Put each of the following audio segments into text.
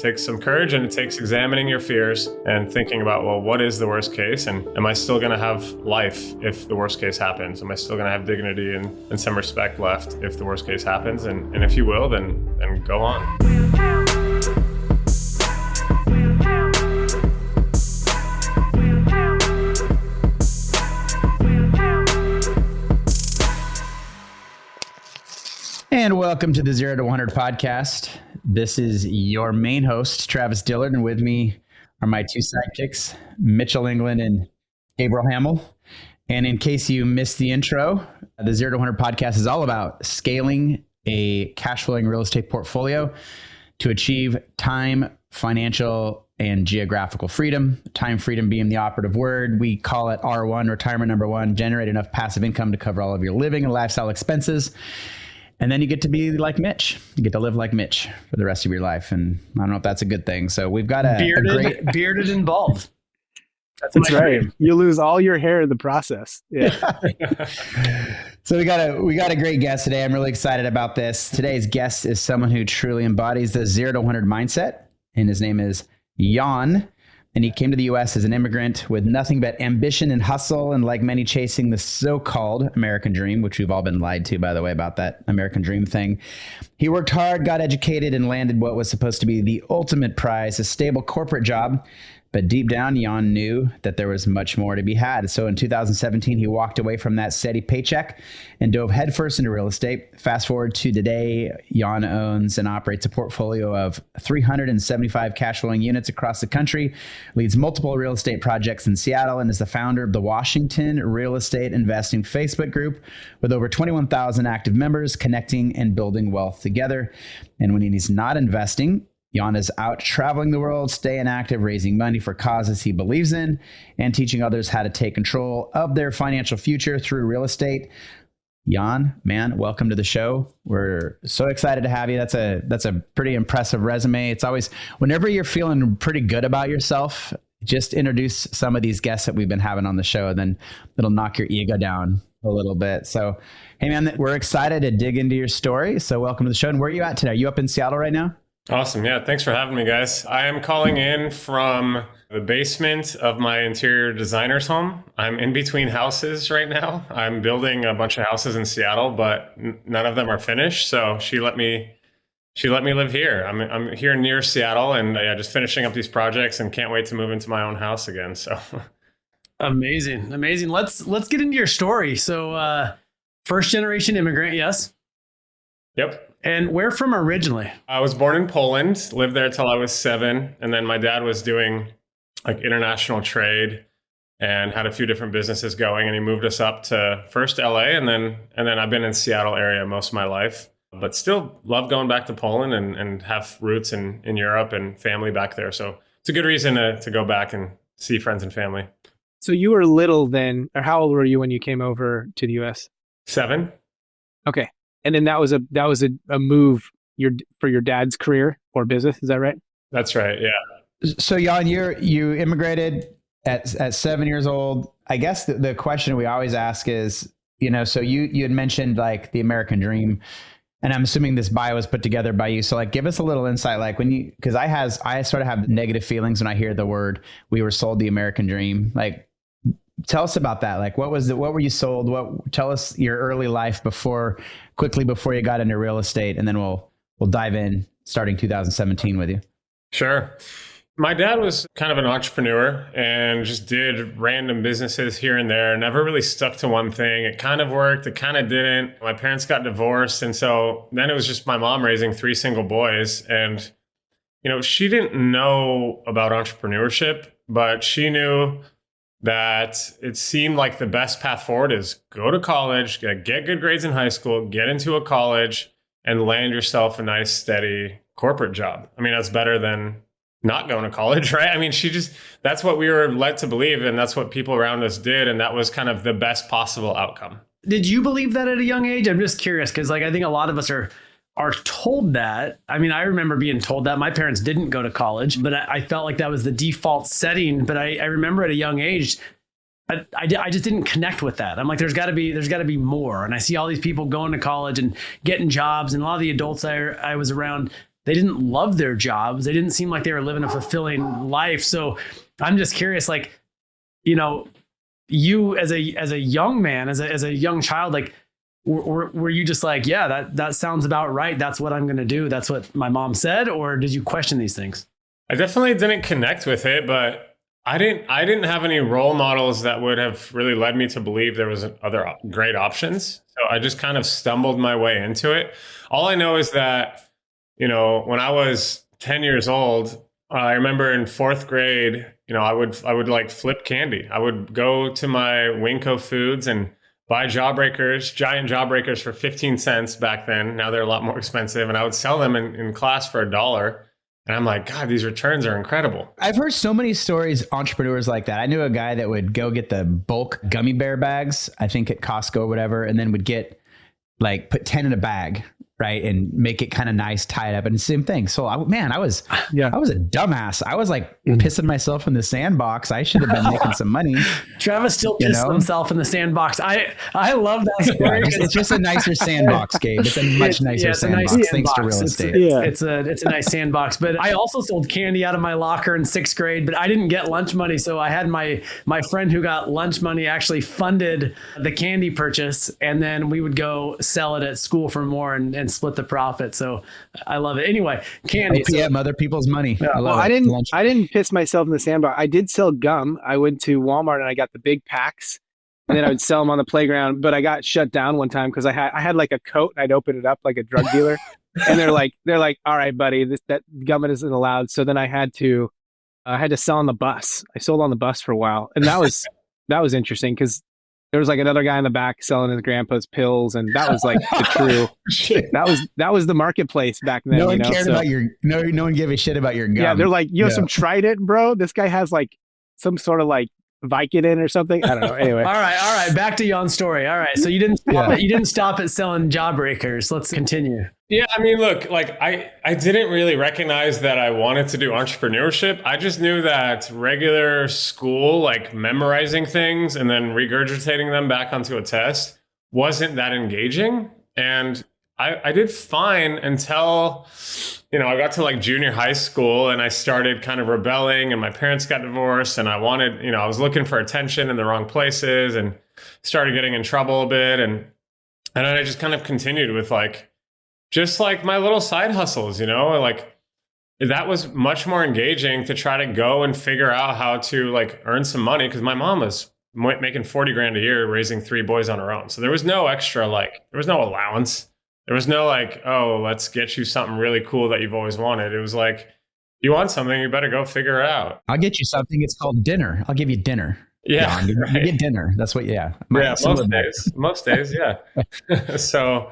takes some courage, and it takes examining your fears and thinking about, well, what is the worst case? And am I still going to have life if the worst case happens? Am I still going to have dignity and some respect left if the worst case happens? And if you will, then go on. And welcome to the 0 to 100 podcast. This is your main host, Travis Dillard, and with me are my two sidekicks, Mitchell England and Gabriel Hamill. And in case you missed the intro, the 0 to 100 podcast is all about scaling a cash flowing real estate portfolio to achieve time, financial, and geographical freedom. Time freedom being the operative word. We call it R1, retirement number one, generate enough passive income to cover all of your living and lifestyle expenses. And then you get to be like Mitch. You get to live like Mitch for the rest of your life. And I don't know if that's a good thing. So we've got bearded and bald. That's right. You lose all your hair in the process. Yeah. So we got a great guest today. I'm really excited about this. Today's guest is someone who truly embodies the 0 to 100 mindset. And his name is Jan. And he came to the U.S. as an immigrant with nothing but ambition and hustle, and like many, chasing the so-called American dream, which we've all been lied to, by the way, about that American dream thing. He worked hard, got educated, and landed what was supposed to be the ultimate prize, a stable corporate job. But deep down, Jan knew that there was much more to be had. So in 2017, he walked away from that steady paycheck and dove headfirst into real estate. Fast forward to today, Jan owns and operates a portfolio of 375 cash flowing units across the country, leads multiple real estate projects in Seattle, and is the founder of the Washington Real Estate Investing Facebook group with over 21,000 active members, connecting and building wealth together. And when he's not investing, Jan is out traveling the world, staying active, raising money for causes he believes in, and teaching others how to take control of their financial future through real estate. Jan, man, welcome to the show. We're so excited to have you. That's a pretty impressive resume. It's always, whenever you're feeling pretty good about yourself, just introduce some of these guests that we've been having on the show, and then it'll knock your ego down a little bit. So, hey man, we're excited to dig into your story. So welcome to the show. And where are you at today? Are you up in Seattle right now? Awesome. Yeah. Thanks for having me, guys. I am calling in from the basement of my interior designer's home. I'm in between houses right now. I'm building a bunch of houses in Seattle, but none of them are finished. So she let me live here. I'm here near Seattle, and just finishing up these projects, and can't wait to move into my own house again. So amazing. Let's get into your story. So first generation immigrant, yes? Yep. And where from originally? I was born in Poland, lived there till I was 7. And then my dad was doing like international trade and had a few different businesses going. And he moved us up to first LA. And then I've been in Seattle area most of my life, but still love going back to Poland and have roots in Europe and family back there. So it's a good reason to go back and see friends and family. So you were little then, or how old were you when you came over to the US? 7. Okay. And then that was a move for your dad's career or business. Is that right? That's right. Yeah. So Jan, you immigrated at 7 years old. I guess the question we always ask is, so you had mentioned like the American dream, and I'm assuming this bio was put together by you. So like, give us a little insight, like because I sort of have negative feelings when I hear the word, we were sold the American dream. Like, tell us about that. Like, what were you sold? Tell us your early life quickly before you got into real estate, and then we'll dive in starting 2017 with you. Sure. My dad was kind of an entrepreneur and just did random businesses here and there. Never really stuck to one thing. It kind of worked. It kind of didn't. My parents got divorced. And so then it was just my mom raising 3 single boys. And, she didn't know about entrepreneurship, but she knew that it seemed like the best path forward is go to college, get good grades in high school, get into a college, and land yourself a nice, steady corporate job. I mean, that's better than not going to college, right? I mean, that's what we were led to believe, and that's what people around us did, and that was kind of the best possible outcome. Did you believe that at a young age? I'm just curious, because I think a lot of us are told that. I mean, I remember being told that. My parents didn't go to college, but I felt like that was the default setting. But I remember at a young age, I just didn't connect with that. I'm like, there's got to be more. And I see all these people going to college and getting jobs, and a lot of the adults I was around, they didn't love their jobs. They didn't seem like they were living a fulfilling life. So I'm just curious, like, you know, you as a young man, as a young child, like, were you just like, yeah, that sounds about right. That's what I'm going to do. That's what my mom said. Or did you question these things? I definitely didn't connect with it, but I didn't have any role models that would have really led me to believe there was other great options. So I just kind of stumbled my way into it. All I know is that, you know, when I was 10 years old, I remember in fourth grade, you know, I would like flip candy. I would go to my Winco Foods and buy jawbreakers, giant jawbreakers for 15 cents back then. Now they're a lot more expensive. And I would sell them in class for $1. And I'm like, God, these returns are incredible. I've heard so many stories, entrepreneurs like that. I knew a guy that would go get the bulk gummy bear bags, I think at Costco or whatever, and then would get like put 10 in a bag, right? And make it kind of nice, tie it up, and same thing. So I was a dumbass. I was like pissing myself in the sandbox. I should have been making some money. Travis still pissed himself in the sandbox. I love that story. It's just a nicer sandbox, Gabe. It's a much nicer sandbox, nice thanks to sandbox. real estate. It's a nice sandbox. But I also sold candy out of my locker in 6th grade, but I didn't get lunch money. So I had my friend who got lunch money actually funded the candy purchase, and then we would go sell it at school for more and split the profit. So I love it. Anyway, candy. OPM, other people's money. Yeah. I didn't piss myself in the sandbox. I did sell gum. I went to Walmart and I got the big packs, and then I would sell them on the playground. But I got shut down one time because I had like a coat and I'd open it up like a drug dealer, and they're like, all right, buddy, that gum isn't allowed. So then I had to sell on the bus. I sold on the bus for a while, and that was interesting because there was like another guy in the back selling his grandpa's pills, and that was like the true. That was the marketplace back then. No one cared about no one gave a shit about your gum. Yeah, they're like, you have some Trident, bro. This guy has like some sort of like Vicodin or something. I don't know. Anyway. All right. Back to Jan's story. All right. So you didn't stop at selling jawbreakers. Let's continue. Yeah, I mean, look, like I didn't really recognize that I wanted to do entrepreneurship. I just knew that regular school, like memorizing things and then regurgitating them back onto a test, wasn't that engaging. And I did fine until, you know, I got to like junior high school and I started kind of rebelling, and my parents got divorced, and I wanted, you know, I was looking for attention in the wrong places and started getting in trouble a bit. And then I just kind of continued with just like my little side hustles, you know, like that was much more engaging to try to go and figure out how to like earn some money. Cause my mom was making 40 grand a year, raising 3 boys on her own. So there was no extra, there was no allowance. There was no oh, let's get you something really cool that you've always wanted. It was like, you want something, you better go figure it out. I'll get you something. It's called dinner. I'll give you dinner. Yeah. Right. You get dinner. That's what, Most days. Yeah. So,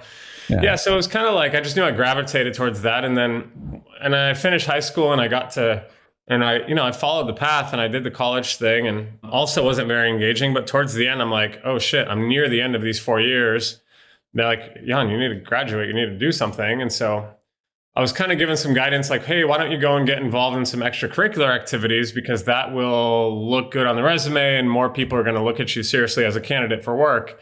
so it was kind of like, I just knew I gravitated towards that. And I finished high school and I followed the path and I did the college thing, and also wasn't very engaging. But towards the end, I'm like, oh shit, I'm near the end of these 4 years. They're like, Jan, you need to graduate. You need to do something. And so I was kind of given some guidance like, hey, why don't you go and get involved in some extracurricular activities, because that will look good on the resume and more people are going to look at you seriously as a candidate for work.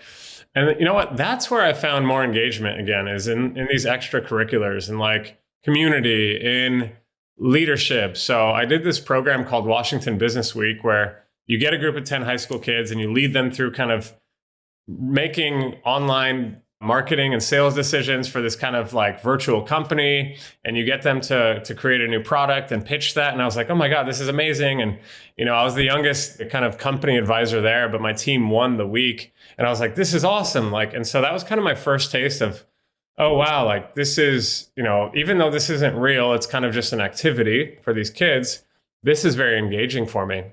And you know what? That's where I found more engagement again, is in these extracurriculars and like community, in leadership. So I did this program called Washington Business Week, where you get a group of 10 high school kids and you lead them through kind of making online marketing and sales decisions for this kind of like virtual company, and you get them to create a new product and pitch that. And I was like, oh my God, this is amazing. And, you know, I was the youngest kind of company advisor there, but my team won the week. And I was like, this is awesome. And so that was kind of my first taste of, oh, wow, like this is, you know, even though this isn't real, it's kind of just an activity for these kids. This is very engaging for me.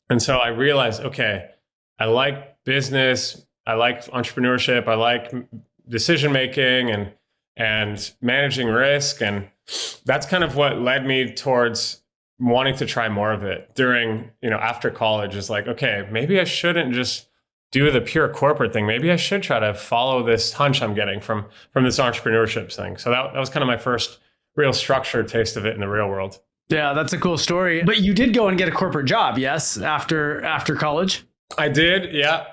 And so I realized, okay, I like business. I like entrepreneurship. I like decision-making and managing risk. And that's kind of what led me towards wanting to try more of it during, you know, after college, is like, okay, maybe I shouldn't just do the pure corporate thing. Maybe I should try to follow this hunch I'm getting from this entrepreneurship thing. So that was kind of my first real structured taste of it in the real world. Yeah, that's a cool story. But you did go and get a corporate job, yes, after college? I did. Yeah.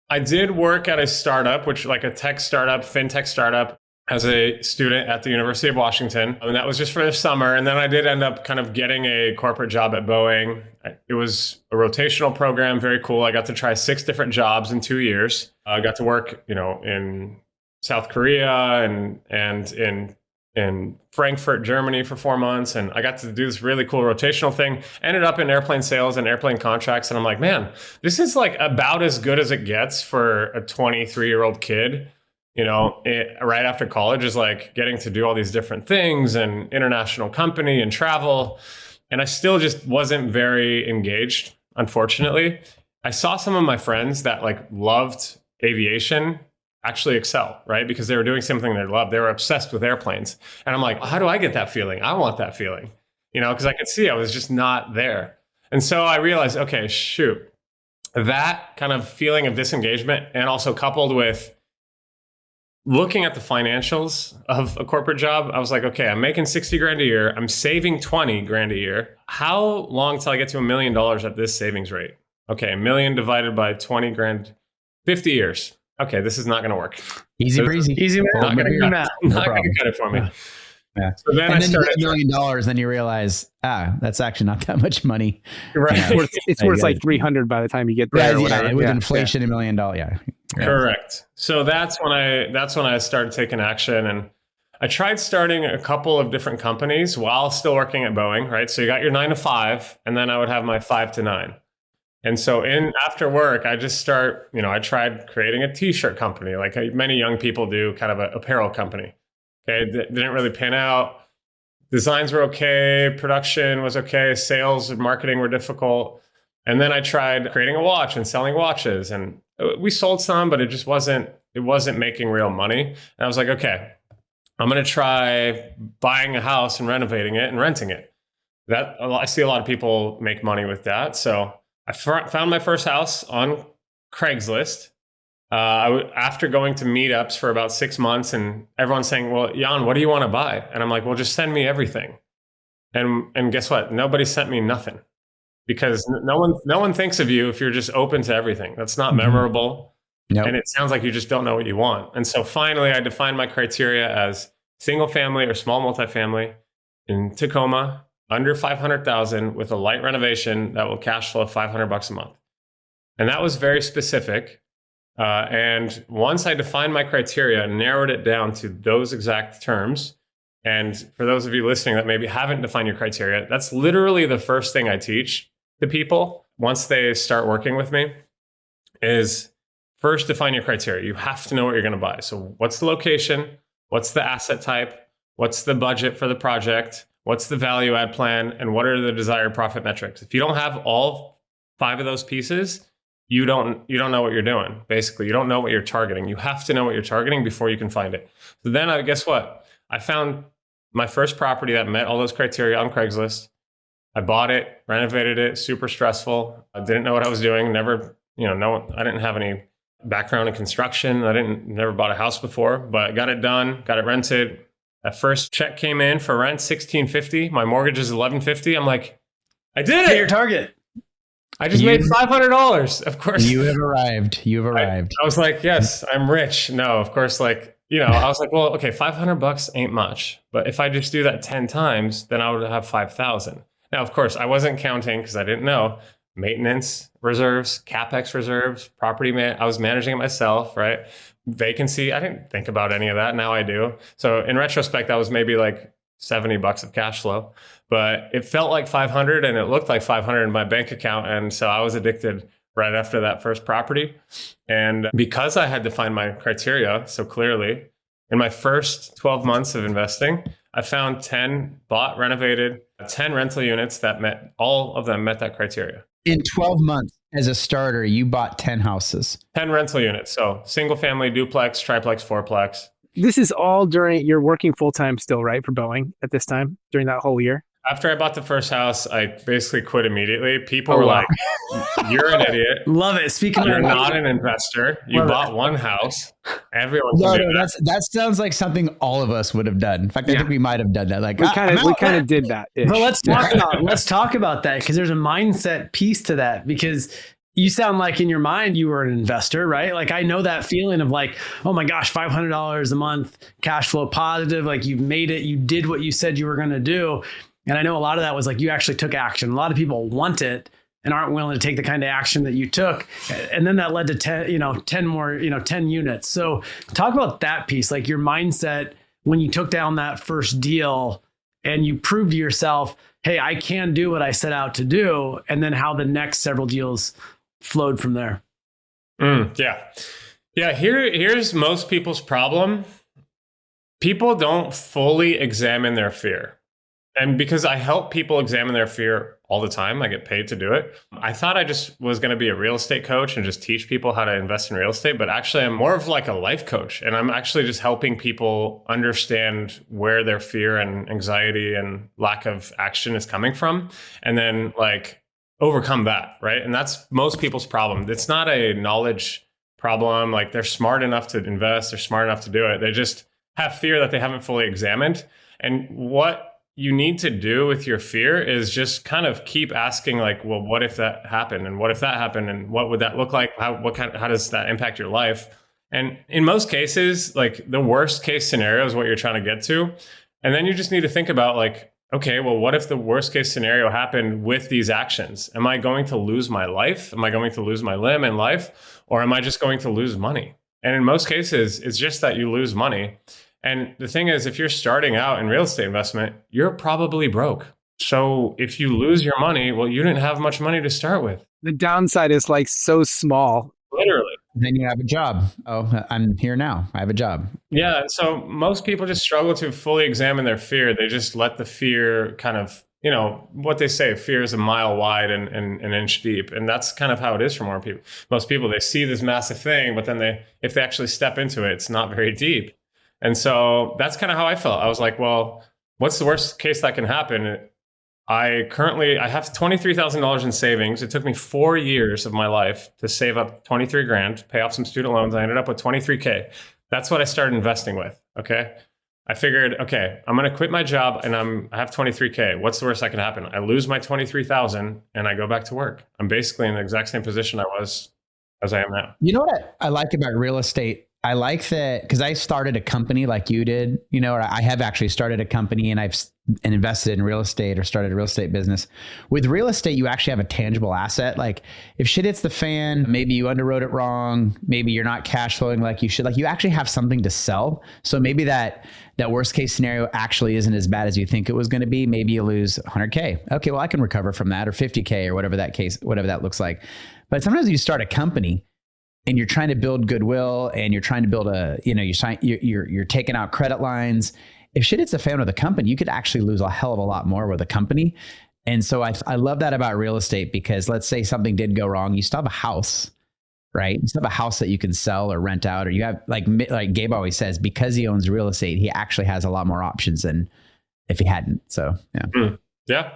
I did work at a startup, which like a tech startup, fintech startup. as a student at the University of Washington. And that was just for the summer. And then I did end up kind of getting a corporate job at Boeing. It was a rotational program, very cool. I got to try 6 different jobs in 2 years. I got to work, in South Korea and in Frankfurt, Germany for 4 months. And I got to do this really cool rotational thing, ended up in airplane sales and airplane contracts. And I'm like, man, this is like about as good as it gets for a 23-year-old kid. Right after college is like getting to do all these different things and international company and travel. And I still just wasn't very engaged, unfortunately. I saw some of my friends that like loved aviation actually excel, right? Because they were doing something they loved. They were obsessed with airplanes. And I'm like, how do I get that feeling? I want that feeling, because I could see I was just not there. And so I realized, okay, shoot, that kind of feeling of disengagement, and also coupled with looking at the financials of a corporate job, I was like, okay, I'm making 60 grand a year. I'm saving 20 grand a year. How long till I get to $1 million at this savings rate? Okay, $1 million divided by 20 grand, 50 years. Okay, this is not going to work. Easy breezy. Easy math. Not going to cut it for me. Yeah. So then I started $1 million, then you realize, that's actually not that much money. Right. It's worth like 300 by the time you get there. Right, or whatever. with inflation, $1 million. Yeah. Correct. So that's when I started taking action, and I tried starting a couple of different companies while still working at Boeing, right? So you got your 9 to 5, and then I would have my 5 to 9. And so after work, I tried creating a t-shirt company, like many young people do, kind of an apparel company. Okay. It didn't really pan out. Designs were okay. Production was okay. Sales and marketing were difficult. And then I tried creating a watch and selling watches, and we sold some, but it wasn't making real money. And I was like, okay, I'm going to try buying a house and renovating it and renting it. I see a lot of people make money with that. So I found my first house on Craigslist. After going to meetups for about 6 months, and everyone's saying, well, Jan, what do you want to buy? And I'm like, well, just send me everything. And guess what? Nobody sent me nothing, because no one thinks of you if you're just open to everything. That's not memorable. Nope. And it sounds like you just don't know what you want. And so finally I defined my criteria as single family or small multifamily in Tacoma, under 500,000, with a light renovation that will cash flow $500 a month. And that was very specific. And once I defined my criteria and narrowed it down to those exact terms, and for those of you listening that maybe haven't defined your criteria, that's literally the first thing I teach to people once they start working with me, is first define your criteria. You have to know what you're going to buy. So what's the location? What's the asset type? What's the budget for the project? What's the value add plan? And what are the desired profit metrics? If you don't have all 5 of those pieces, you don't know what you're doing. Basically, you don't know what you're targeting. You have to know what you're targeting before you can find it. So then guess what? I found my first property that met all those criteria on Craigslist. I bought it, renovated it, super stressful. I didn't know what I was doing. Never, I didn't have any background in construction. Never bought a house before, but got it done, got it rented. That first check came in for rent, $1,650. My mortgage is $1,150. I'm like, I did it. Hit your target. I just made $500. Of course. You have arrived. I was like, yes, I'm rich. No, of course, I was like, well, okay, $500 ain't much. But if I just do that 10 times, then I would have 5,000. Now, of course, I wasn't counting, because I didn't know, maintenance reserves, CapEx reserves, I was managing it myself, right? Vacancy, I didn't think about any of that. Now I do. So in retrospect, that was maybe like $70 of cash flow, but it felt like 500 and it looked like 500 in my bank account. And so I was addicted right after that first property. And because I had defined my criteria so clearly, in my first 12 months of investing, I found 10 bought, renovated, 10 rental units that all of them met that criteria. In 12 months as a starter, you bought 10 houses. 10 rental units. So single family, duplex, triplex, fourplex. This is all during, you're working full-time still, right? For Boeing at this time, during that whole year? After I bought the first house, I basically quit immediately. People were like, you're an idiot. Love it. Speaking You're of, not an investor. You bought one house. Everyone No, can do that sounds like something all of us would have done. In fact, I think we might have done that. Like we kind of did that. But let's talk about that, because there's a mindset piece to that. Because you sound like in your mind you were an investor, right? Like I know that feeling of like, oh my gosh, $500 a month, cash flow positive, like you've made it, you did what you said you were going to do. And I know a lot of that was like you actually took action. A lot of people want it and aren't willing to take the kind of action that you took. And then that led to 10 more, 10 units. So talk about that piece, like your mindset when you took down that first deal and you proved to yourself, hey, I can do what I set out to do. And then how the next several deals flowed from there. Yeah. Here's most people's problem. People don't fully examine their fear. And because I help people examine their fear all the time, I get paid to do it. I thought I just was going to be a real estate coach and just teach people how to invest in real estate. But actually, I'm more of like a life coach. And I'm actually just helping people understand where their fear and anxiety and lack of action is coming from. And then like overcome that, right? And that's most people's problem. It's not a knowledge problem. Like they're smart enough to invest. They're smart enough to do it. They just have fear that they haven't fully examined. And what you need to do with your fear is just kind of keep asking like, well, what if that happened? And what if that happened? And what would that look like? How does that impact your life? And in most cases, like the worst case scenario is what you're trying to get to. And then you just need to think about like, okay, well, what if the worst case scenario happened with these actions? Am I going to lose my life? Am I going to lose my limb in life? Or am I just going to lose money? And in most cases, it's just that you lose money. And the thing is, if you're starting out in real estate investment, you're probably broke. So if you lose your money, well, you didn't have much money to start with. The downside is like so small. Literally. Then you have a job. Oh, I'm here now. I have a job. Yeah. So most people just struggle to fully examine their fear. They just let the fear kind of, what they say, fear is a mile wide and an inch deep. And that's kind of how it is for more people. Most people, they see this massive thing, but then if they actually step into it, it's not very deep. And so that's kind of how I felt. I was like, well, what's the worst case that can happen? I have $23,000 in savings. It took me 4 years of my life to save up 23 grand, pay off some student loans. I ended up with 23K. That's what I started investing with. Okay. I figured, okay, I'm going to quit my job and I have 23K. What's the worst that can happen? I lose my 23,000 and I go back to work. I'm basically in the exact same position I was as I am now. You know what I like about real estate? I like that because I started a company like you did, or I have actually started a company and I've invested in real estate or started a real estate business. With real estate, you actually have a tangible asset. Like if shit hits the fan, maybe you underwrote it wrong. Maybe you're not cash flowing like you should. Like you actually have something to sell. So maybe that worst case scenario actually isn't as bad as you think it was going to be. Maybe you lose 100K. Okay, well I can recover from that, or 50K, or whatever that looks like. But sometimes you start a company and you're trying to build goodwill and you're trying to build you're taking out credit lines. If shit hits a fan with a company, you could actually lose a hell of a lot more with a company. And so I love that about real estate, because let's say something did go wrong. You still have a house, right? You still have a house that you can sell or rent out, or you have like Gabe always says, because he owns real estate, he actually has a lot more options than if he hadn't. So, yeah. Yeah.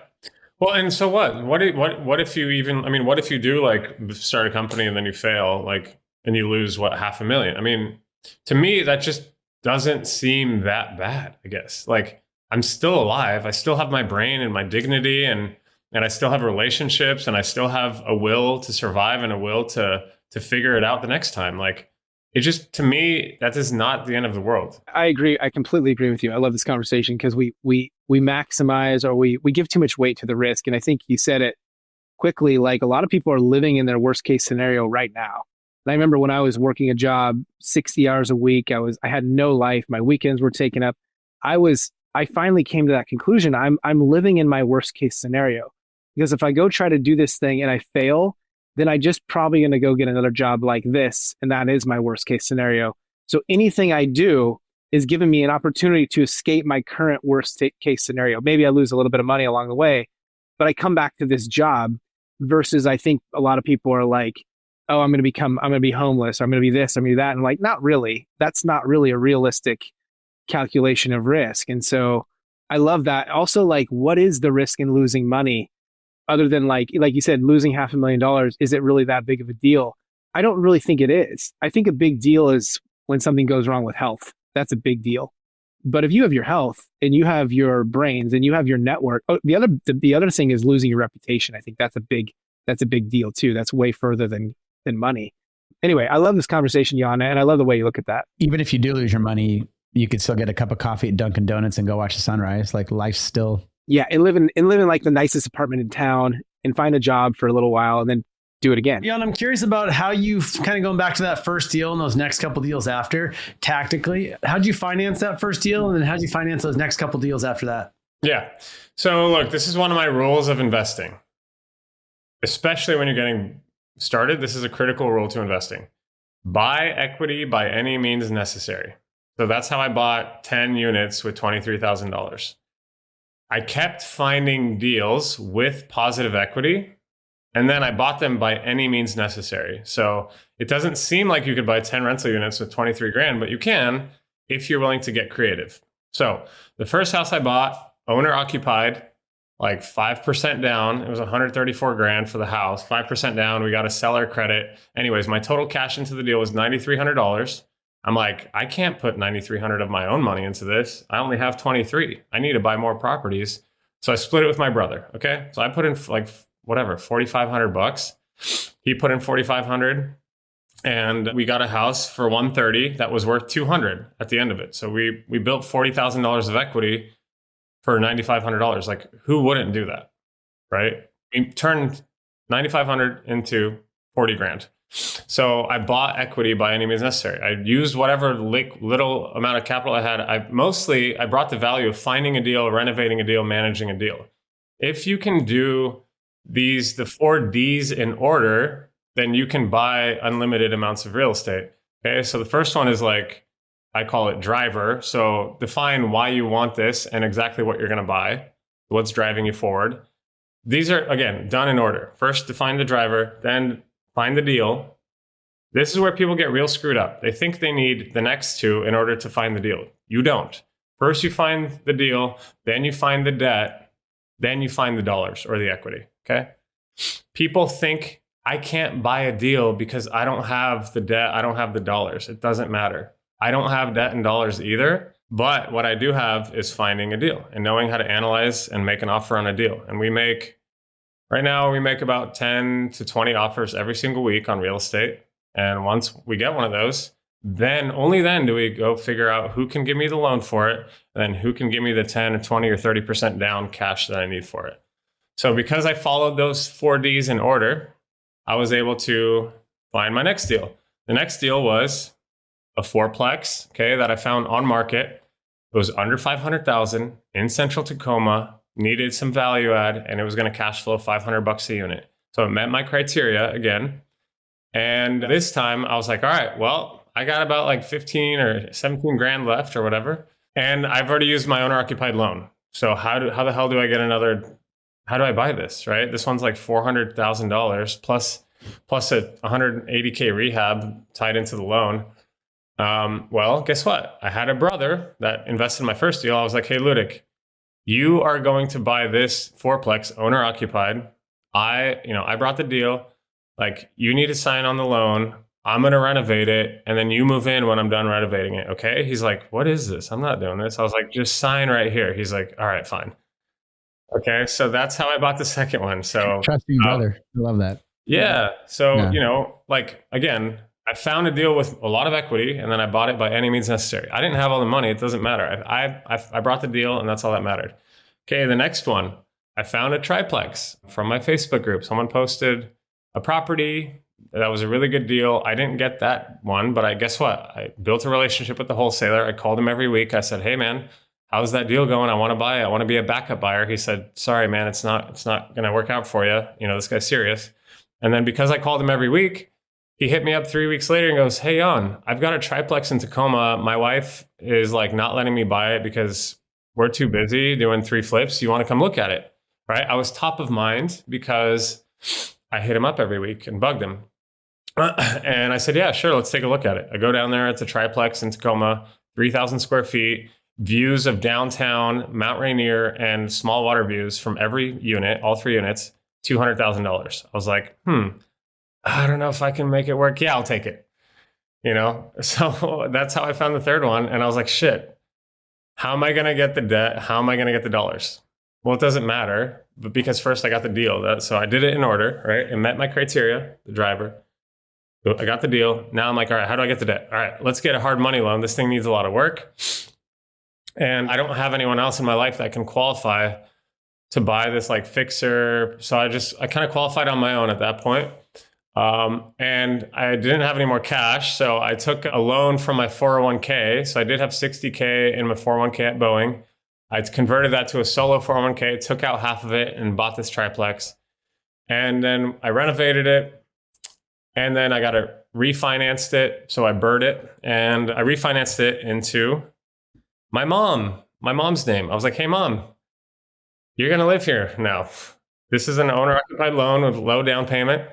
Well, and so what if you do like start a company and then you fail, like, and you lose $500,000? I mean, to me, that just doesn't seem that bad, I guess. Like I'm still alive. I still have my brain and my dignity and I still have relationships and I still have a will to survive and a will to figure it out the next time. Like it just, to me, that is not the end of the world. I agree. I completely agree with you. I love this conversation because we maximize, or we give too much weight to the risk. And I think you said it quickly, like a lot of people are living in their worst case scenario right now. And I remember when I was working a job 60 hours a week, I had no life. My weekends were taken up. I finally came to that conclusion. I'm living in my worst case scenario, because if I go try to do this thing and I fail, then I just probably going to go get another job like this. And that is my worst case scenario. So anything I do is giving me an opportunity to escape my current worst case scenario. Maybe I lose a little bit of money along the way, but I come back to this job, versus I think a lot of people are like, oh, I'm going to be homeless, or I'm going to be this, I'm going to be that. And like, not really. That's not really a realistic calculation of risk. And so I love that. Also, like, what is the risk in losing money other than like you said, losing $500,000? Is it really that big of a deal? I don't really think it is. I think a big deal is when something goes wrong with health. That's a big deal. But if you have your health and you have your brains and you have your network, the other thing is losing your reputation. I think that's a big that's a big deal too. That's way further than money. Anyway, I love this conversation, Jan, and I love the way you look at that. Even if you do lose your money, you could still get a cup of coffee at Dunkin' Donuts and go watch the sunrise. Like life's still. Yeah, and live in like the nicest apartment in town and find a job for a little while and then do it again. Yeah, and I'm curious about how you kind of going back to that first deal and those next couple deals after tactically. How'd you finance that first deal? And then how'd you finance those next couple deals after that? Yeah. So look, this is one of my rules of investing, especially when you're getting started. This is a critical rule to investing. Buy equity by any means necessary. So that's how I bought 10 units with $23,000. I kept finding deals with positive equity, and then I bought them by any means necessary. So it doesn't seem like you could buy 10 rental units with 23 grand, but you can if you're willing to get creative. So the first house I bought, owner occupied, like 5% down. It was 134 grand for the house, 5% down. We got a seller credit. Anyways, my total cash into the deal was $9,300. I'm like, I can't put 9,300 of my own money into this. I only have 23. I need to buy more properties. So I split it with my brother. Okay. So I put in like whatever, 4,500 bucks. He put in 4,500 and we got a house for 130 that was worth 200 at the end of it. So we built $40,000 of equity for $9,500. Like who wouldn't do that? Right. We turned 9,500 into 40 grand. So I bought equity by any means necessary. I used whatever little amount of capital I had. I brought the value of finding a deal, renovating a deal, managing a deal. If you can do the 4 Ds in order, then you can buy unlimited amounts of real estate. Okay. So the first one is like, I call it driver. So define why you want this and exactly what you're going to buy. What's driving you forward. These are, again, done in order. First, define the driver, then find the deal. This is where people get real screwed up. They think they need the next two in order to find the deal. You don't. First, you find the deal, then you find the debt, then you find the dollars or the equity. Okay. People think I can't buy a deal because I don't have the debt, I don't have the dollars. It doesn't matter. I don't have debt and dollars either. But what I do have is finding a deal and knowing how to analyze and make an offer on a deal. And right now we make about 10 to 20 offers every single week on real estate. And once we get one of those, only then do we go figure out who can give me the loan for it, and then who can give me the 10 or 20 or 30% down cash that I need for it. So because I followed those 4 Ds in order, I was able to find my next deal. The next deal was a 4-plex, okay, that I found on market. It was under 500,000 in central Tacoma, needed some value add, and it was going to cash flow $500 a unit. So it met my criteria again. And this time I was like, all right, well, I got about like 15 or 17 grand left or whatever. And I've already used my owner occupied loan. So how the hell do I get how do I buy this, right? This one's like $400,000 plus a 180K rehab tied into the loan. Well, guess what? I had a brother that invested in my first deal. I was like, hey, Ludik, you are going to buy this 4-plex owner occupied. I brought the deal. Like, you need to sign on the loan. I'm going to renovate it. And then you move in when I'm done renovating it. Okay. He's like, what is this? I'm not doing this. I was like, just sign right here. He's like, all right, fine. Okay. So that's how I bought the second one. So Trusting brother. I love that. Yeah. So, again, I found a deal with a lot of equity and then I bought it by any means necessary. I didn't have all the money. It doesn't matter. I brought the deal and that's all that mattered. Okay. The next one, I found a triplex from my Facebook group. Someone posted a property that was a really good deal. I didn't get that one, but guess what? I built a relationship with the wholesaler. I called him every week. I said, hey man, how's that deal going? I want to buy it. I want to be a backup buyer. He said, sorry, man, it's not going to work out for you. This guy's serious. And then because I called him every week, he hit me up 3 weeks later and goes, hey, I've got a triplex in Tacoma. My wife is like not letting me buy it because we're too busy doing 3 flips. You want to come look at it? Right? I was top of mind because I hit him up every week and bugged him. And I said, yeah, sure. Let's take a look at it. I go down there. It's a triplex in Tacoma, 3,000 square feet, views of downtown, Mount Rainier, and small water views from every unit, all 3 units, $200,000. I was like, I don't know if I can make it work. Yeah, I'll take it. So that's how I found the third one. And I was like, shit, how am I going to get the debt? How am I going to get the dollars? Well, it doesn't matter, but because first I got the deal. So I did it in order, right? It met my criteria, the driver. I got the deal. Now I'm like, all right, how do I get the debt? All right, let's get a hard money loan. This thing needs a lot of work. And I don't have anyone else in my life that can qualify to buy this like fixer. So I kind of qualified on my own at that point. And I didn't have any more cash. So I took a loan from my 401k. So I did have 60K in my 401k at Boeing. I converted that to a solo 401k, took out half of it and bought this triplex. And then I renovated it. And then I got to refinanced it. So I bird it and I refinanced it into my mom's name. I was like, hey, mom, you're going to live here now. This is an owner occupied loan with low down payment.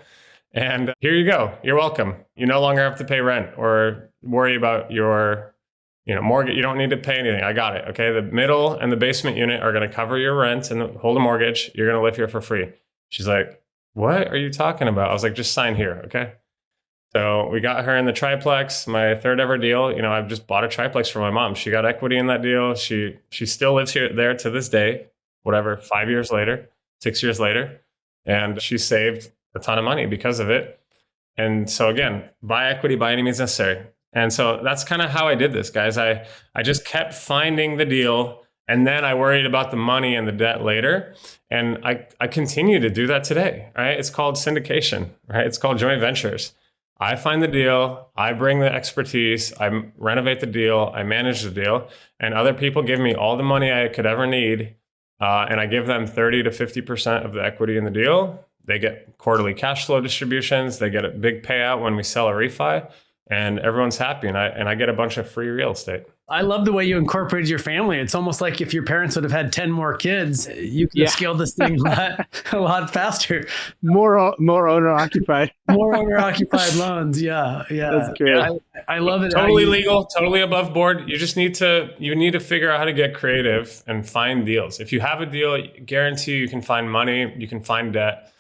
And here you go. You're welcome. You no longer have to pay rent or worry about your mortgage. You don't need to pay anything. I got it. Okay. The middle and the basement unit are going to cover your rent and hold a mortgage. You're going to live here for free. She's like, what are you talking about? I was like, just sign here. Okay. So we got her in the triplex, my third ever deal. I've just bought a triplex for my mom. She got equity in that deal. She still lives there to this day, whatever, 5 years later, 6 years later. And she saved a ton of money because of it. And so again, buy equity by any means necessary. And so that's kind of how I did this, guys. I just kept finding the deal. And then I worried about the money and the debt later. And I continue to do that today, right? It's called syndication, right? It's called joint ventures. I find the deal, I bring the expertise, I renovate the deal, I manage the deal, and other people give me all the money I could ever need. And I give them 30 to 50% of the equity in the deal. They get quarterly cash flow distributions. They get a big payout when we sell a refi, and everyone's happy. And I get a bunch of free real estate. I love the way you incorporated your family. It's almost like if your parents would have had 10 more kids, you could have scaled this thing a lot faster. More owner occupied. More owner occupied loans. Yeah. That's great. I love it. Totally legal, totally above board. You just need to figure out how to get creative and find deals. If you have a deal, guarantee you can find money, you can find debt.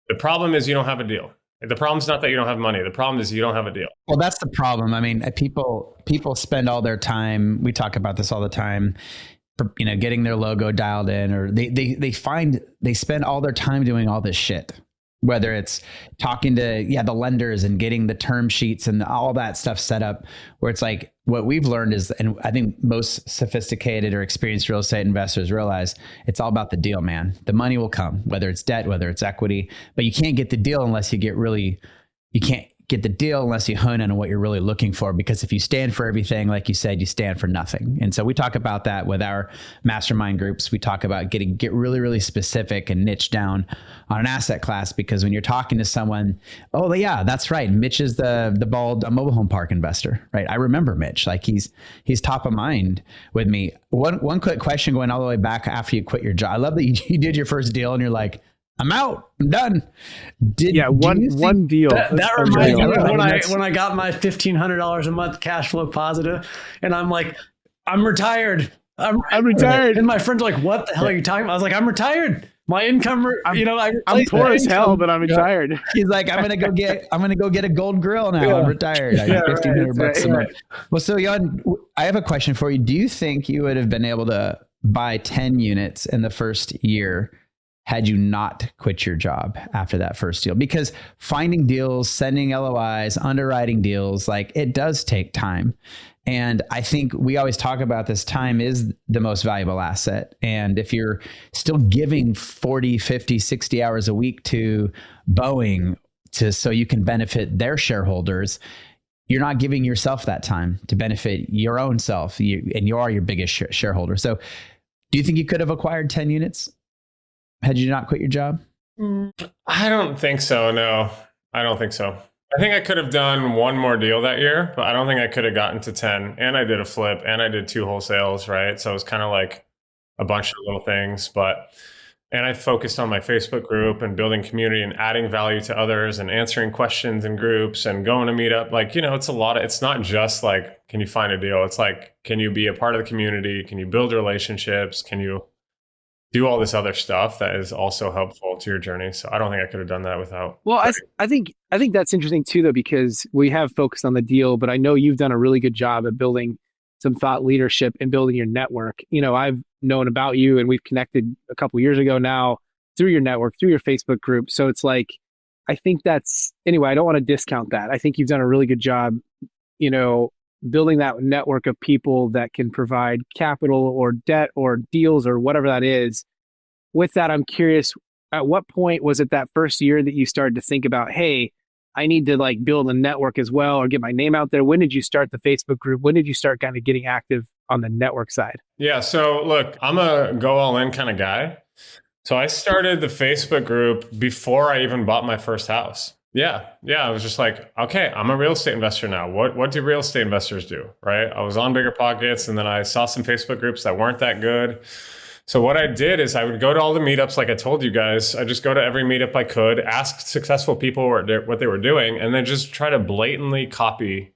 The problem is you don't have a deal. The problem's not that you don't have money. The problem is you don't have a deal. Well, that's the problem. I mean, people spend all their time. We talk about this all the time. Getting their logo dialed in, or they spend all their time doing all this shit. Whether it's talking to the lenders and getting the term sheets and all that stuff set up, where it's like what we've learned is, and I think most sophisticated or experienced real estate investors realize, it's all about the deal, man. The money will come, whether it's debt, whether it's equity, but you can't get the deal unless you can't get the deal unless you hone in on what you're really looking for. Because if you stand for everything, like you said, you stand for nothing. And so we talk about that with our mastermind groups. We talk about get really, really specific and niche down on an asset class, because when you're talking to someone, oh yeah, that's right. Mitch is the bald mobile home park investor, right? I remember Mitch, like he's top of mind with me. One quick question going all the way back after you quit your job. I love that you did your first deal and you're like, I'm out. I'm done. One deal. That reminds me of when I got my $1,500 a month cash flow positive, and I'm like, I'm retired. I'm retired. And my friends are like, what the hell are you talking about? I was like, I'm retired. My income, I'm poor as hell, but I'm retired. He's like, I'm gonna go get a gold grill now. Yeah. I'm retired. I got $1,500 a month. Well, so Jan, I have a question for you. Do you think you would have been able to buy 10 units in the first year had you not quit your job after that first deal? Because finding deals, sending LOIs, underwriting deals, like it does take time. And I think we always talk about this, time is the most valuable asset. And if you're still giving 40, 50, 60 hours a week to Boeing so you can benefit their shareholders, you're not giving yourself that time to benefit your own self. And you are your biggest shareholder. So do you think you could have acquired 10 units had you not quit your job? I don't think so. No, I don't think so. I think I could have done one more deal that year, but I don't think I could have gotten to 10. And I did a flip and I did 2 wholesales, right? So it was kind of like a bunch of little things, and I focused on my Facebook group and building community and adding value to others and answering questions in groups and going to meet up. Like, it's not just like, can you find a deal? It's like, can you be a part of the community? Can you build relationships? Can you do all this other stuff that is also helpful to your journey? So I don't think I could have done that without. Well, I think that's interesting too, though, because we have focused on the deal, but I know you've done a really good job at building some thought leadership in building your network. I've known about you and we've connected a couple years ago now through your network, through your Facebook group. So it's like, I think anyway, I don't want to discount that. I think you've done a really good job, building that network of people that can provide capital or debt or deals or whatever that is. With that, I'm curious, at what point was it that first year that you started to think about, hey, I need to like build a network as well or get my name out there? When did you start the Facebook group? When did you start kind of getting active on the network side? Yeah. So look, I'm a go all in kind of guy. So I started the Facebook group before I even bought my first house. Yeah. I was just like, okay, I'm a real estate investor now. What do real estate investors do? Right. I was on BiggerPockets and then I saw some Facebook groups that weren't that good. So what I did is I would go to all the meetups, like I told you guys. I just go to every meetup I could, ask successful people what they were doing, and then just try to blatantly copy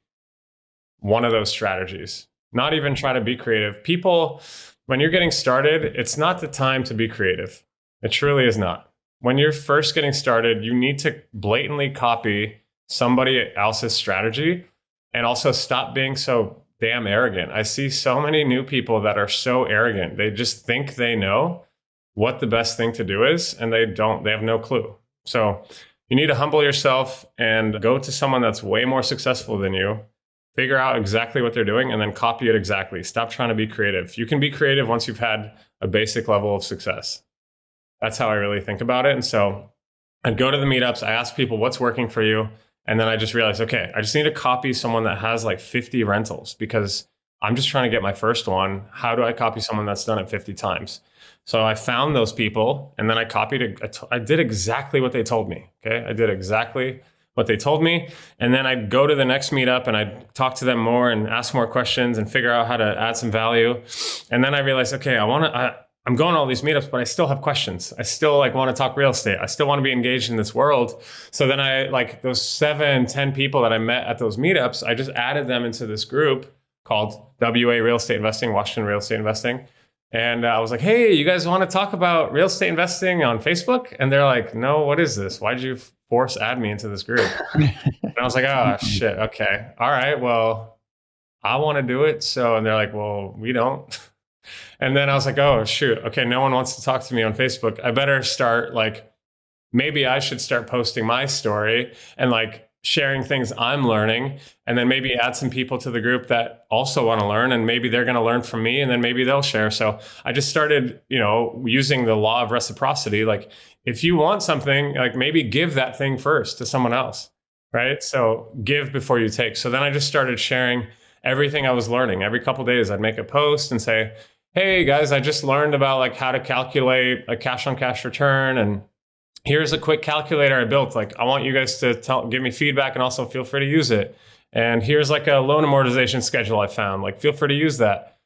one of those strategies. Not even try to be creative. People, when you're getting started, it's not the time to be creative. It truly is not. When you're first getting started, you need to blatantly copy somebody else's strategy and also stop being so damn arrogant. I see so many new people that are so arrogant. They just think they know what the best thing to do is, and they have no clue. So you need to humble yourself and go to someone that's way more successful than you, figure out exactly what they're doing, and then copy it exactly. Stop trying to be creative. You can be creative once you've had a basic level of success. That's how I really think about it. And so I'd go to the meetups, I ask people what's working for you. And then I just realized, okay, I just need to copy someone that has like 50 rentals because I'm just trying to get my first one. How do I copy someone that's done it 50 times? So I found those people and then I copied it. I did exactly what they told me. Okay. I did exactly what they told me. And then I'd go to the next meetup and I'd talk to them more and ask more questions and figure out how to add some value. And then I realized, okay, I'm going to all these meetups, but I still have questions. I still want to talk real estate. I still want to be engaged in this world. So then I those 7-10 people that I met at those meetups, I just added them into this group called WA Real Estate Investing, Washington Real Estate Investing. And I was like, hey, you guys want to talk about real estate investing on Facebook? And they're like, no, what is this? Why'd you add me into this group? And I was like, oh shit. Okay. All right. Well, I want to do it. And they're like, well, we don't. And then I was like, oh, shoot. Okay, no one wants to talk to me on Facebook. I better start maybe I should start posting my story and sharing things I'm learning. And then maybe add some people to the group that also want to learn. And maybe they're going to learn from me and then maybe they'll share. So I just started, using the law of reciprocity. If you want something, maybe give that thing first to someone else, right? So give before you take. So then I just started sharing everything I was learning. Every couple of days, I'd make a post and say, hey guys, I just learned about how to calculate a cash on cash return. And here's a quick calculator I built. I want you guys to give me feedback and also feel free to use it. And here's a loan amortization schedule I found. Feel free to use that.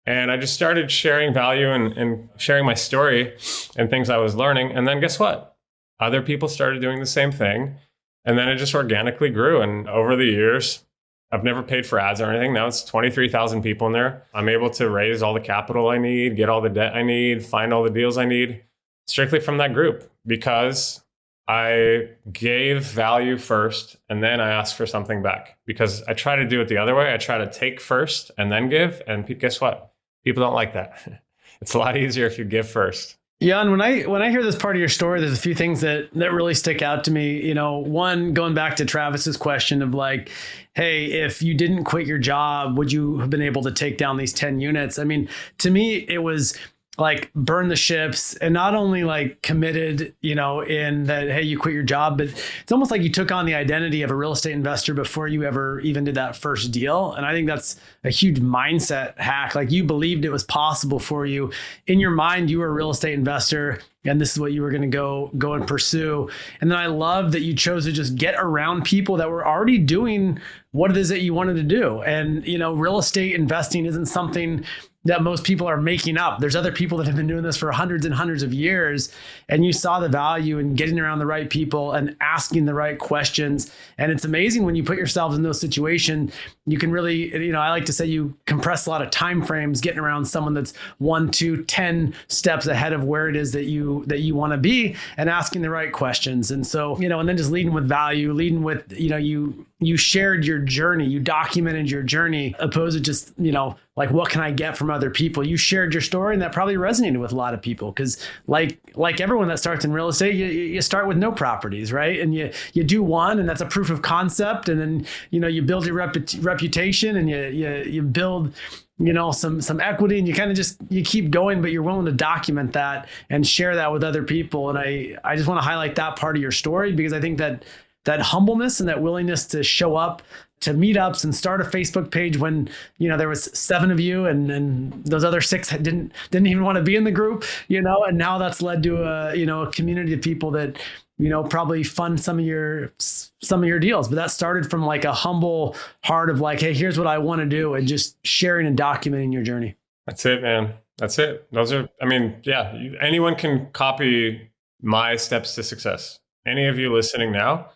And I just started sharing value and sharing my story and things I was learning. And then guess what? Other people started doing the same thing. And then it just organically grew. And over the years, I've never paid for ads or anything. Now it's 23,000 people in there. I'm able to raise all the capital I need, get all the debt I need, find all the deals I need strictly from that group because I gave value first and then I asked for something back because I try to do it the other way. I try to take first and then give. And guess what? People don't like that. It's a lot easier if you give first. Jan, when I hear this part of your story, there's a few things that really stick out to me. One, going back to Travis's question of hey, if you didn't quit your job, would you have been able to take down these 10 units? I mean, to me, it was burn the ships and not only committed, in that, hey, you quit your job, but it's almost like you took on the identity of a real estate investor before you ever even did that first deal. And I think that's a huge mindset hack. You believed it was possible for you. In your mind, you were a real estate investor and this is what you were going to go and pursue. And then I love that you chose to just get around people that were already doing what it is that you wanted to do. And, real estate investing isn't something that most people are making up. There's other people that have been doing this for hundreds and hundreds of years. And you saw the value in getting around the right people and asking the right questions. And it's amazing when you put yourselves in those situations, you can really, I like to say you compress a lot of time frames getting around someone that's 1, 2, 10 steps ahead of where it is that you want to be and asking the right questions. And so, and then just leading with value, leading with, you shared your journey, you documented your journey opposed to just, like, what can I get from other people? You shared your story, and that probably resonated with a lot of people because, like everyone that starts in real estate, you start with no properties, right? And you do one, and that's a proof of concept, and then you build your reputation, and you build some equity, and you kind of you keep going, but you're willing to document that and share that with other people. And I just want to highlight that part of your story because I think that humbleness and that willingness to show up to meetups and start a Facebook page when there was 7 of you and those other 6 didn't even want to be in the group, and now that's led to a community of people that probably fund some of your deals. But that started from like a humble heart of like, hey, here's what I want to do, and just sharing and documenting your journey. That's it, man. That's it. Anyone can copy my steps to success. Any of you listening now,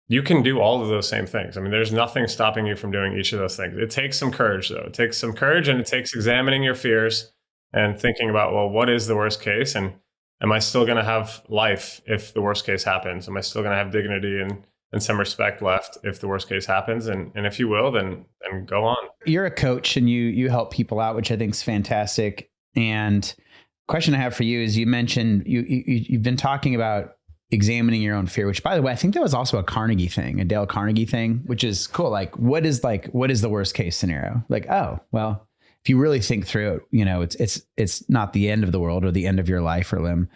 you can do all of those same things. I mean, there's nothing stopping you from doing each of those things. It takes some courage, though. It takes some courage, and it takes examining your fears and thinking about, well, what is the worst case? And am I still going to have life if the worst case happens? Am I still going to have dignity and some respect left if the worst case happens? And if you will, then go on. You're a coach, and you help people out, which I think is fantastic. And question I have for you is, you mentioned you've been talking about examining your own fear, which, by the way, I think that was also a Dale Carnegie thing, which is cool. Like, what is the worst case scenario? Like, oh, well, if you really think through it, it's not the end of the world or the end of your life or limb.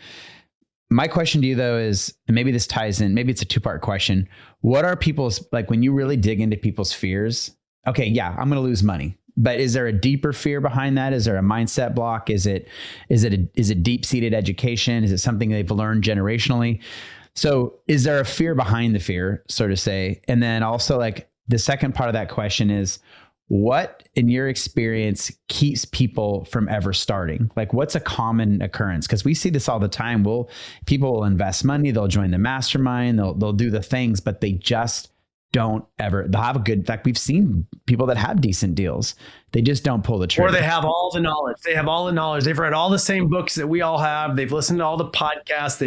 My question to you, though, is, and maybe this ties in, maybe it's a 2-part question. What are people's, like, when you really dig into people's fears? Okay, yeah, I'm going to lose money. But is there a deeper fear behind that? Is there a mindset block? Is it deep-seated education? Is it something they've learned generationally? So is there a fear behind the fear, so to say? And then also, like, the second part of that question is, what in your experience keeps people from ever starting? Like, what's a common occurrence? Because we see this all the time. People will invest money, they'll join the mastermind, they'll do the things, but they just don't ever. They'll have a good. In fact, we've seen people that have decent deals. They just don't pull the trigger. Or they have all the knowledge. They've read all the same books that we all have. They've listened to all the podcasts.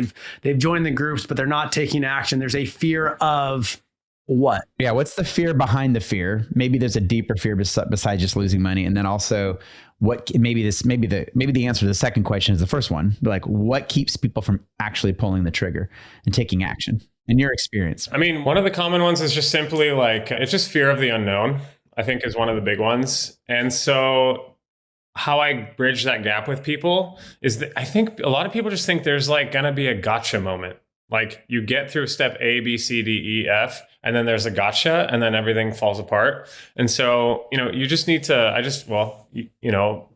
They've joined the groups, but they're not taking action. There's a fear of what? Yeah. What's the fear behind the fear? Maybe there's a deeper fear besides just losing money. And then also, maybe the answer to the second question is the first one. Like, what keeps people from actually pulling the trigger and taking action? In your experience? I mean, one of the common ones is just simply like, it's just fear of the unknown, I think, is one of the big ones. And so how I bridge that gap with people is that I think a lot of people just think there's like going to be a gotcha moment. Like, you get through step A, B, C, D, E, F, and then there's a gotcha, and then everything falls apart. And so, you just need to,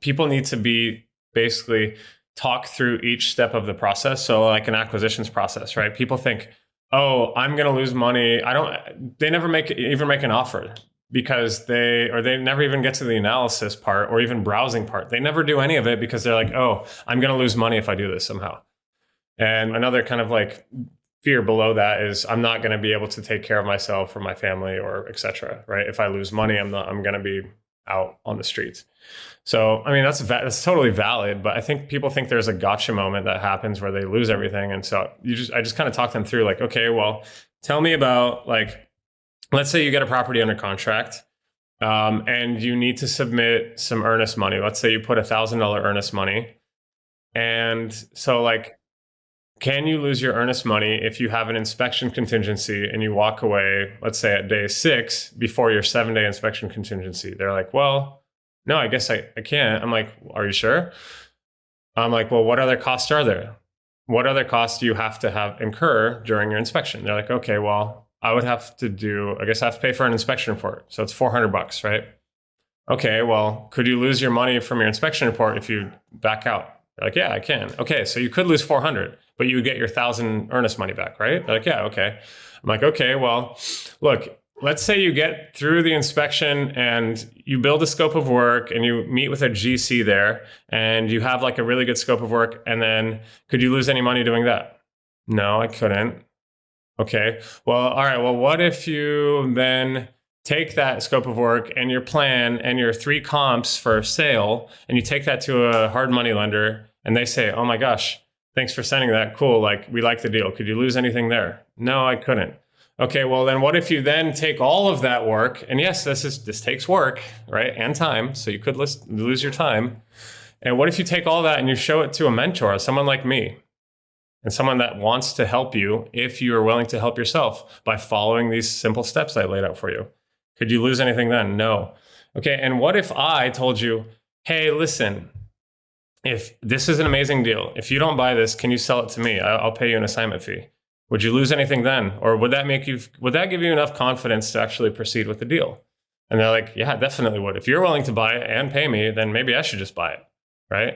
people need to be basically talk through each step of the process. So like an acquisitions process, right? People think, oh, I'm going to lose money. They never even make an offer because they never even get to the analysis part or even browsing part. They never do any of it because they're like, oh, I'm going to lose money if I do this somehow. And another kind of like fear below that is, I'm not going to be able to take care of myself or my family or et cetera, right? If I lose money, I'm going to be out on the streets. So, I mean, that's totally valid, but I think people think there's a gotcha moment that happens where they lose everything. And so I just kind of talk them through like, okay, well, tell me about, like, let's say you get a property under contract, and you need to submit some earnest money. Let's say you put $1,000 earnest money. And so, like, can you lose your earnest money if you have an inspection contingency and you walk away, let's say at day 6 before your 7-day inspection contingency? They're like, well, no, I guess I can't. I'm like, are you sure? I'm like, well, what other costs are there? What other costs do you have to incur during your inspection? They're like, okay, well, I have to pay for an inspection report. So it's $400, right? Okay, well, could you lose your money from your inspection report if you back out? They're like, yeah, I can. Okay, so you could lose 400, but you would get your 1,000 earnest money back, right? They're like, yeah, okay. I'm like, okay, well, look, let's say you get through the inspection and you build a scope of work and you meet with a GC there and you have like a really good scope of work. And then could you lose any money doing that? No, I couldn't. Okay. Well, all right. Well, what if you then take that scope of work and your plan and your 3 comps for sale, and you take that to a hard money lender and they say, oh my gosh, thanks for sending that. Cool. Like, we like the deal. Could you lose anything there? No, I couldn't. Okay, well then what if you then take all of that work, and yes, this takes work, right? And time. So you could lose your time. And what if you take all that and you show it to a mentor, someone like me, and someone that wants to help you if you are willing to help yourself by following these simple steps I laid out for you? Could you lose anything then? No. Okay, and what if I told you, hey, listen, if this is an amazing deal, if you don't buy this, can you sell it to me? I'll pay you an assignment fee. Would you lose anything then? Or would that give you enough confidence to actually proceed with the deal? And they're like, yeah, definitely would. If you're willing to buy it and pay me, then maybe I should just buy it, right?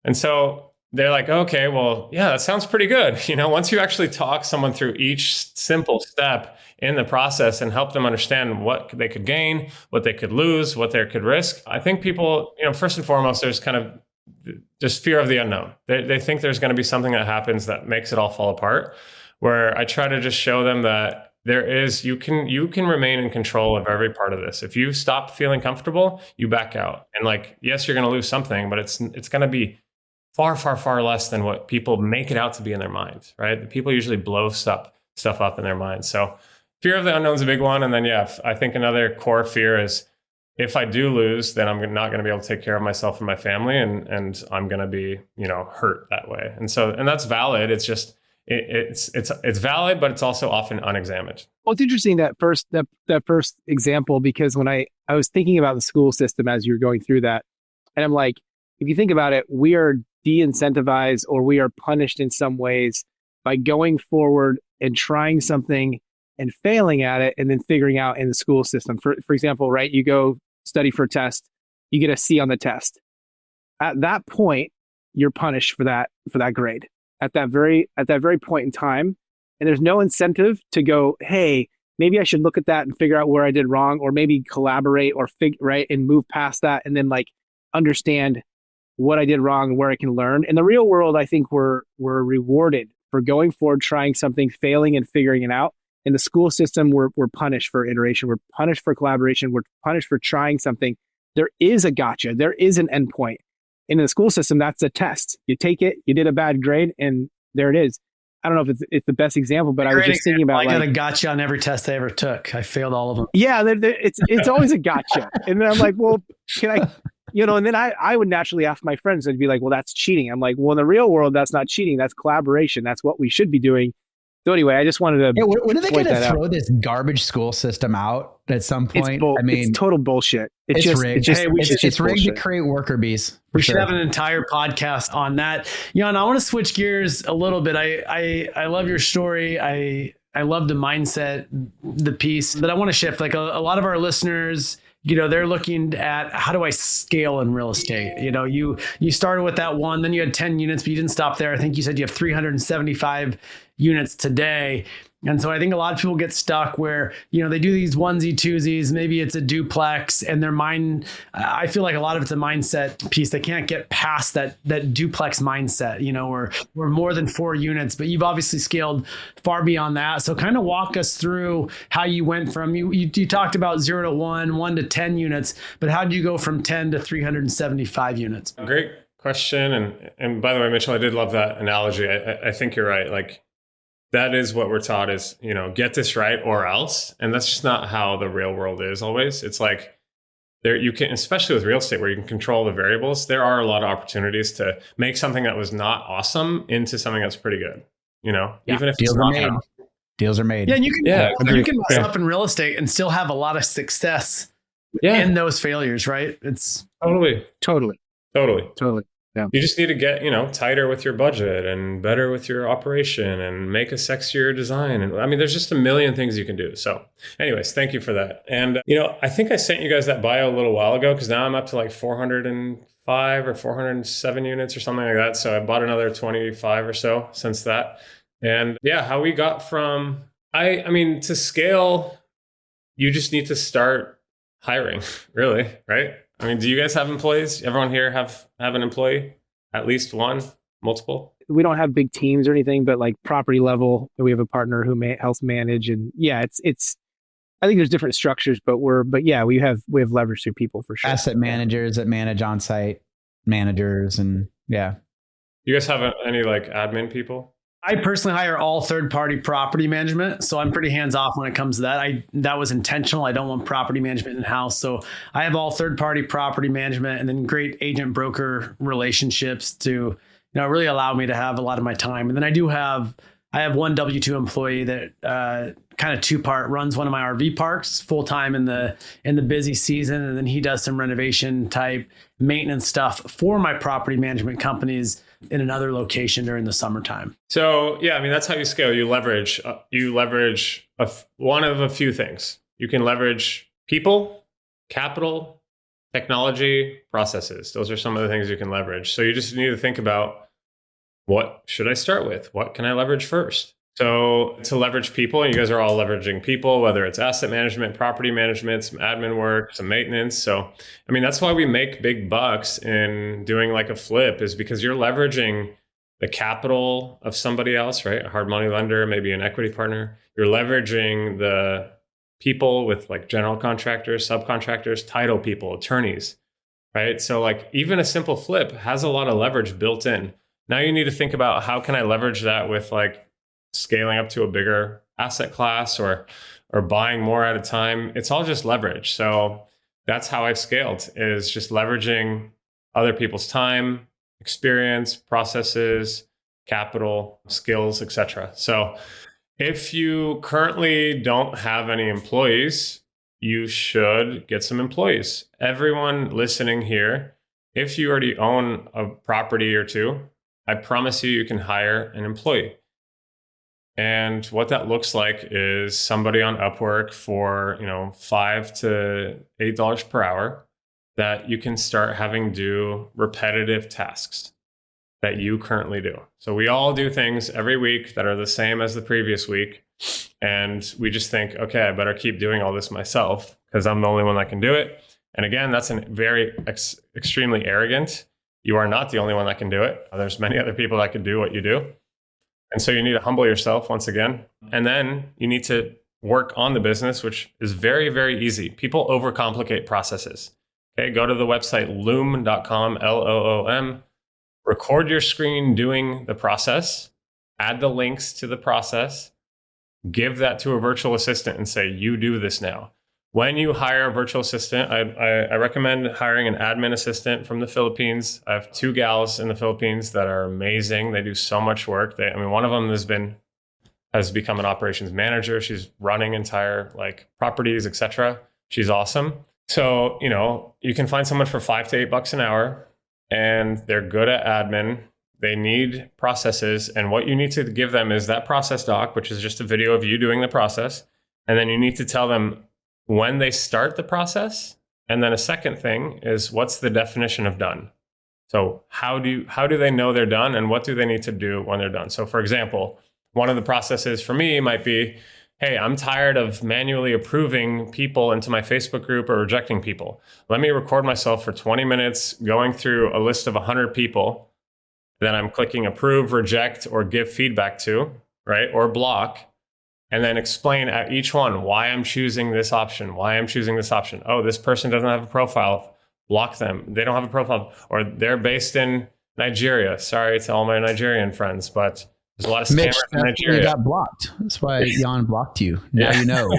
And so they're like, okay, well, yeah, that sounds pretty good. Once you actually talk someone through each simple step in the process and help them understand what they could gain, what they could lose, what they could risk, I think people, first and foremost, there's kind of just fear of the unknown. They think there's going to be something that happens that makes it all fall apart, where I try to just show them that you can remain in control of every part of this. If you stop feeling comfortable, you back out. And yes, you're going to lose something, but it's going to be far, far, far less than what people make it out to be in their minds, right? The people usually blow stuff up in their minds. So fear of the unknown is a big one. And then, I think another core fear is if I do lose, then I'm not going to be able to take care of myself and my family, and I'm going to be, hurt that way. And that's valid. It's just, it's valid, but it's also often unexamined. Well, it's interesting that first example, because when I was thinking about the school system as you were going through that, and I'm like, if you think about it, we are de-incentivized, or we are punished in some ways by going forward and trying something and failing at it, and then figuring out in the school system. For example, right, you go study for a test, you get a C on the test. At that point, you're punished for that grade. At that very point in time, and there's no incentive to go, hey, maybe I should look at that and figure out where I did wrong, or maybe collaborate or and move past that, and then understand what I did wrong and where I can learn. In the real world, I think we're rewarded for going forward, trying something, failing, and figuring it out. In the school system, we're punished for iteration. We're punished for collaboration. We're punished for trying something. There is a gotcha. There is an endpoint. In the school system, that's a test. You take it, you did a bad grade, and there it is. I don't know if it's the best example, but I was just thinking about I got a gotcha on every test I ever took. I failed all of them. Yeah, it's always a gotcha. And then I'm like, well, can I, and then I would naturally ask my friends, and be like, well, that's cheating. I'm like, well, in the real world, that's not cheating. That's collaboration. That's what we should be doing. So anyway, I just wanted to. Yeah, when are they going to throw this garbage school system out at some point? It's total bullshit. It's rigged. It's rigged to create worker bees. We should have an entire podcast on that. Jan, I want to switch gears a little bit. I love your story. I love the mindset, the piece, but I want to shift. Like a lot of our listeners, they're looking at how do I scale in real estate? You started with that one, then you had 10 units, but you didn't stop there. I think you said you have 375 units today. And so I think a lot of people get stuck where, they do these onesie twosies, maybe it's a duplex, and their mind, I feel like a lot of it's a mindset piece. They can't get past that duplex mindset, we're more than 4 units, but you've obviously scaled far beyond that. So kind of walk us through how you went from, you talked about 0 to 1 to 10 units, but how did you go from 10 to 375 units? Great question. And by the way, Mitchell, I did love that analogy. I think you're right. That is what we're taught is, get this right or else. And that's just not how the real world is always. It's you can, especially with real estate where you can control the variables, there are a lot of opportunities to make something that was not awesome into something that's pretty good, even if deals are made. Deals are made. Yeah. And you can mess up in real estate and still have a lot of success in those failures, right? It's totally. Yeah. You just need to get, tighter with your budget and better with your operation and make a sexier design. And there's just a million things you can do. So anyways, thank you for that. And, I think I sent you guys that bio a little while ago, because now I'm up to 405 or 407 units or something like that. So I bought another 25 or so since that. And how we got from, to scale, you just need to start hiring, really, right? Do you guys have employees? Everyone here have an employee? At least one? Multiple? We don't have big teams or anything, but property level, we have a partner who helps manage. And it's. I think there's different structures, but we have leverage through people for sure. Asset managers that manage on-site managers, and You guys have any admin people? I personally hire all third-party property management, so I'm pretty hands-off when it comes to that. That was intentional. I don't want property management in-house, so I have all third-party property management, and then great agent broker relationships to really allow me to have a lot of my time. And then I have one W-2 employee that kind of two-part runs one of my RV parks full-time in the busy season, and then he does some renovation type maintenance stuff for my property management companies in another location during the summertime. So yeah, I mean, that's how you scale. You leverage one of a few things. You can leverage people, capital, technology, processes. Those are some of the things you can leverage. So you just need to think about, what should I start with? What can I leverage first? So to leverage people, and you guys are all leveraging people, whether it's asset management, property management, some admin work, some maintenance. So, I mean, that's why we make big bucks in doing like a flip, is because you're leveraging the capital of somebody else, right? A hard money lender, maybe an equity partner. You're leveraging the people with like general contractors, subcontractors, title people, attorneys, right? So like even a simple flip has a lot of leverage built in. Now you need to think about, how can I leverage that with like scaling up to a bigger asset class or buying more at a time. It's all just leverage. So that's how I've scaled, is just leveraging other people's time, experience, processes, capital, skills, etc. So if you currently don't have any employees, you should get some employees. Everyone listening here, if you already own a property or two, I promise you can hire an employee. And what that looks like is somebody on Upwork for, $5 to $8 per hour that you can start having do repetitive tasks that you currently do. So we all do things every week that are the same as the previous week. And we just think, okay, I better keep doing all this myself because I'm the only one that can do it. And again, that's extremely arrogant. You are not the only one that can do it. There's many other people that can do what you do. And so you need to humble yourself once again. And then you need to work on the business, which is very, very easy. People overcomplicate processes. Okay, go to the website loom.com, LOOM, record your screen doing the process, add the links to the process, give that to a virtual assistant and say, you do this now. When you hire a virtual assistant, I recommend hiring an admin assistant from the Philippines. I have 2 gals in the Philippines that are amazing. They do so much work. One of them has become an operations manager. She's running entire properties, etc. She's awesome. So, you can find someone for $5 to $8 an hour, and they're good at admin. They need processes. And what you need to give them is that process doc, which is just a video of you doing the process. And then you need to tell them when they start the process. And then a second thing is, what's the definition of done? So how do they know they're done, and what do they need to do when they're done? So for example, one of the processes for me might be, hey, I'm tired of manually approving people into my Facebook group or rejecting people. Let me record myself for 20 minutes going through a list of 100 people that I'm clicking approve, reject, or give feedback to, right? Or block. And then explain at each one why I'm choosing this option, Oh, this person doesn't have a profile. Block them. They don't have a profile, or they're based in Nigeria. Sorry to all my Nigerian friends, but there's a lot of scammers in Nigeria. You got blocked. That's why Jan blocked you. Now you know.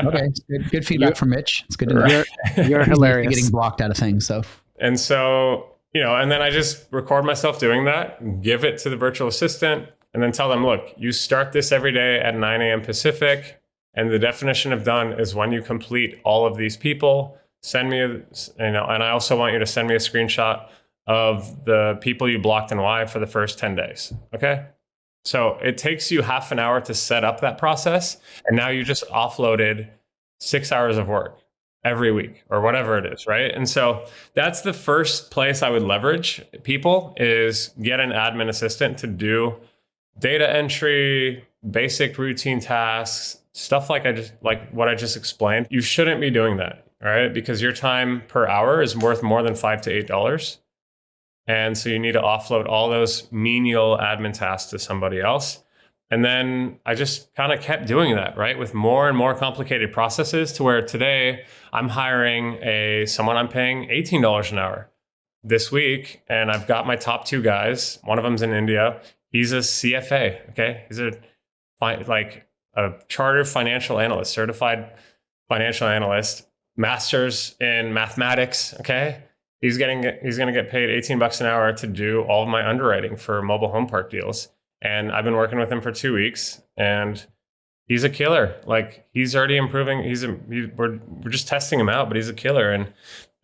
Okay, good feedback from Mitch. It's good to know. You're hilarious. Getting blocked out of things. And then I just record myself doing that, give it to the virtual assistant, and then tell them, look, you start this every day at 9 a.m. Pacific. And the definition of done is when you complete all of these people. Send me and I also want you to send me a screenshot of the people you blocked and why for the first 10 days. Okay. So it takes you half an hour to set up that process. And now you just offloaded 6 hours of work every week or whatever it is. Right. And so that's the first place I would leverage people, is get an admin assistant to do data entry, basic routine tasks, stuff like what I just explained. You shouldn't be doing that, all right? Because your time per hour is worth more than $5 to $8. And so you need to offload all those menial admin tasks to somebody else. And then I just kind of kept doing that, right? With more and more complicated processes, to where today I'm hiring someone I'm paying $18 an hour this week. And I've got my top 2 guys. One of them's in India. He's a CFA. Okay. He's like a chartered financial analyst, certified financial analyst, master's in mathematics. Okay. He's going to get paid $18 an hour to do all of my underwriting for mobile home park deals. And I've been working with him for 2 weeks, and he's a killer. Like, he's already improving. We're just testing him out, but he's a killer.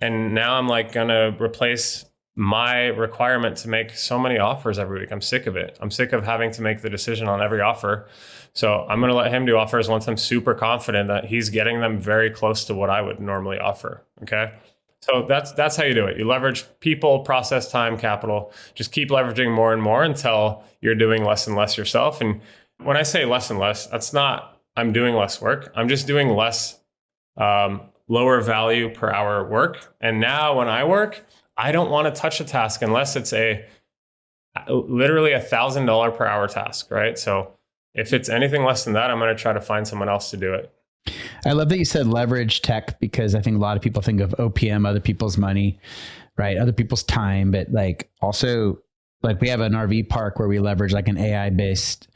And now I'm like gonna replace my requirement to make so many offers every week. I'm sick of it. I'm sick of having to make the decision on every offer. So I'm going to let him do offers once I'm super confident that he's getting them very close to what I would normally offer. Okay. So that's how you do it. You leverage people, process, time, capital. Just keep leveraging more and more until you're doing less and less yourself. And when I say less and less, that's not I'm doing less work. I'm just doing less lower value per hour work. And now when I work, I don't want to touch a task unless it's literally $1,000 per hour task, right? So if it's anything less than that, I'm going to try to find someone else to do it. I love that you said leverage tech, because I think a lot of people think of OPM, other people's money, right? Other people's time, but like also like we have an RV park where we leverage like an AI based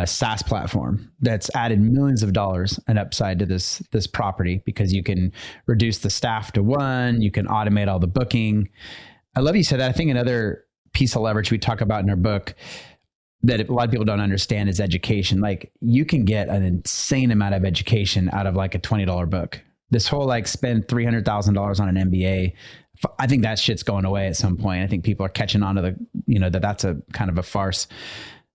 SaaS platform that's added millions of dollars and upside to this property, because you can reduce the staff to one, you can automate all the booking. I love you said that. I think another piece of leverage we talk about in our book that a lot of people don't understand is education. Like, you can get an insane amount of education out of like a $20 book. This whole like spend $300,000 on an MBA, I think that shit's going away at some point. I think people are catching on to that's a kind of a farce.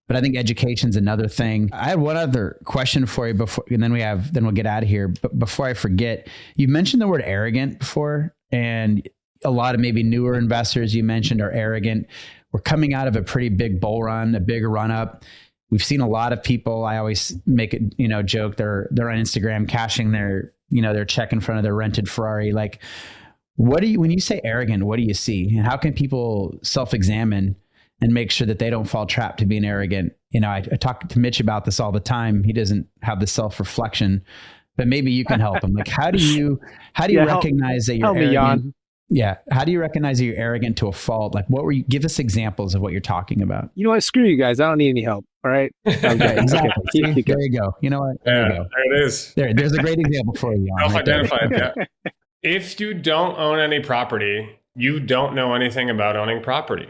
But I think education's another thing. I had one other question for you before, and then we'll get out of here. But before I forget, you mentioned the word arrogant before, and a lot of maybe newer investors you mentioned are arrogant. We're coming out of a pretty big bull run, a bigger run up. We've seen a lot of people. I always make it, joke. They're on Instagram cashing their check in front of their rented Ferrari. Like, when you say arrogant, what do you see? And how can people self-examine and make sure that they don't fall trapped to being arrogant? I talk to Mitch about this all the time. He doesn't have the self-reflection, but maybe you can help him. Like, how do you recognize that you're arrogant? Jan. Yeah. How do you recognize that you're arrogant to a fault? Like, give us examples of what you're talking about. You know what? Screw you guys. I don't need any help. All right. Okay. Exactly. There you go. You know what? There you go. There it is. There's a great example for you. Self-identified. Yeah. If you don't own any property, you don't know anything about owning property.